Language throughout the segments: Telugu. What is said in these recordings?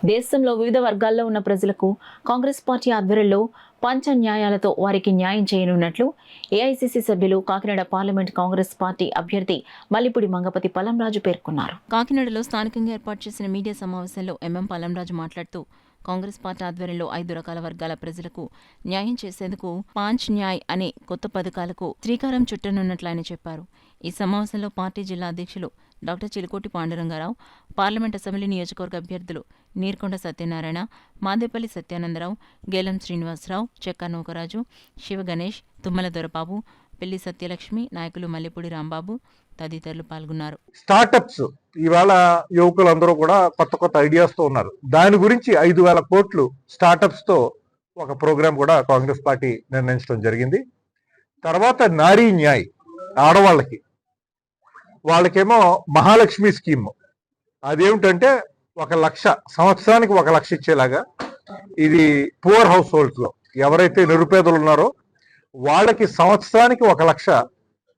దేశంలో వివిధ వర్గాల్లో ఉన్న ప్రజలకు కాంగ్రెస్ పార్టీ ఆధ్వర్యంలో పంచ న్యాయాలతో వారికి న్యాయం చేయనున్నట్లు ఏఐసీసీ సభ్యులు కాకినాడ పార్లమెంట్ కాంగ్రెస్ పార్టీ అభ్యర్థి మల్లిపూడి మంగపతి పలంరాజు పేర్కొన్నారు. కాకినాడలో స్థానికంగా ఏర్పాటు చేసిన మీడియా సమావేశంలో ఎంఎం పలంరాజు మాట్లాడుతూ కాంగ్రెస్ పార్టీ ఆధ్వర్యంలో 5 రకాల వర్గాల ప్రజలకు న్యాయం చేసేందుకు పాంచ్ న్యాయ్ అనే కొత్త పథకాలకు శ్రీకారం చుట్టనున్నట్లు ఆయన చెప్పారు. ఈ సమావేశంలో పార్టీ జిల్లా అధ్యక్షులు doctor Chilukoti Panduranga Rao, parliament assembly నియోజకవర్గ అభ్యర్థులు నీర్కొండ సత్యనారాయణ, మాదేపల్లి సత్యానందరావు, గేలం శ్రీనివాసరావు, చెక్క నూకరాజు, శివ గణేష్, తుమ్మల దొరబాబు, పెళ్లి సత్యలక్ష్మి, నాయకులు మల్లెపూడి రాంబాబు తదితరులు పాల్గొన్నారు. స్టార్టప్స్ ఇవాళ యువకులందరూ కూడా కొత్త కొత్త ఐడియాస్ తో ఉన్నారు. దాని గురించి 5,000 కోట్లు స్టార్టప్స్ తో ఒక ప్రోగ్రాం కూడా కాంగ్రెస్ పార్టీ నిర్ణయించడం జరిగింది. తర్వాత నారీ న్యాయ్, ఆడవాళ్ళకి వాళ్ళకేమో మహాలక్ష్మి స్కీమ్. అదేమిటంటే 1 లక్ష సంవత్సరానికి 1 లక్ష ఇచ్చేలాగా, ఇది పూర్ హౌస్ హోల్డ్స్ లో ఎవరైతే నిరుపేదలు ఉన్నారో వాళ్ళకి సంవత్సరానికి 1 లక్ష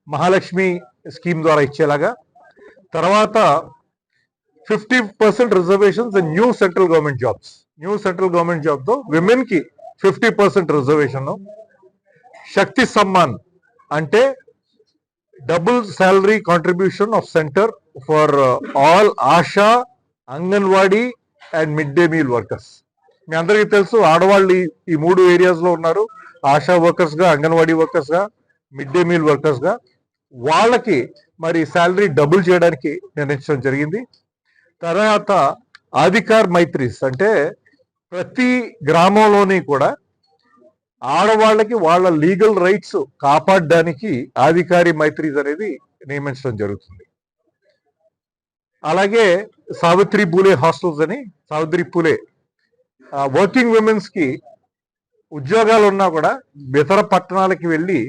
మహాలక్ష్మి స్కీమ్ ద్వారా ఇచ్చేలాగా. తర్వాత 50% reservations in new central government jobs. New central government job తో విమెన్ కి 50% రిజర్వేషన్. శక్తి సమ్మాన్ అంటే double salary contribution of centre for all ASHA, anganwadi and mid day meal workers. మీ అందరికీ తెలుసు, ఆడవాళ్ళు ఈ 3 ఏరియాస్ లో ఉన్నారు. ఆశా వర్కర్స్ గా, అంగన్వాడీ వర్కర్స్ గా, మిడ్ డే మీల్ వర్కర్స్ గా. వాళ్ళకి మరి శాలరీ డబుల్ చేయడానికి నిర్ణయించడం జరిగింది. తర్వాత అధికార్ మైత్రీస్ అంటే ప్రతి గ్రామంలోని కూడా ఆడవాళ్ళకి వాళ్ళ లీగల్ రైట్స్ కాపాడడానికి అధికారి మైత్రీస్ అనేది నియమించడం జరుగుతుంది. అలాగే సావిత్రి పూలే హాస్టల్స్ అని, సావిత్రి పూలే వర్కింగ్ విమెన్స్ కి ఉద్యోగాలు ఉన్నా కూడా ఇతర పట్టణాలకి వెళ్ళి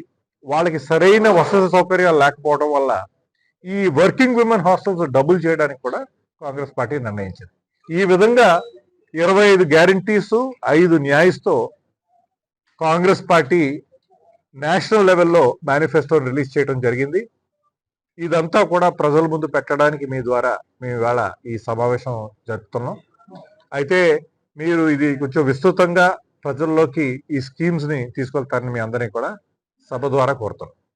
వాళ్ళకి సరైన వసతి సౌకర్యాలు లేకపోవడం వల్ల ఈ వర్కింగ్ విమెన్ హాస్టల్స్ డబుల్ చేయడానికి కూడా కాంగ్రెస్ పార్టీ నిర్ణయించింది. ఈ విధంగా 25 గ్యారంటీస్, 5 న్యాయస్తో కాంగ్రెస్ పార్టీ నేషనల్ లెవెల్లో మేనిఫెస్టో రిలీజ్ చేయడం జరిగింది. ఇదంతా కూడా ప్రజల ముందు పెట్టడానికి మీ ద్వారా మేము ఇవాళ ఈ సమావేశం జరుపుతున్నాం. అయితే మీరు ఇది కొంచెం విస్తృతంగా ప్రజల్లోకి ఈ స్కీమ్స్ ని తీసుకెళ్తారని మీ అందరినీ కూడా సభ ద్వారా కోరుతున్నాం.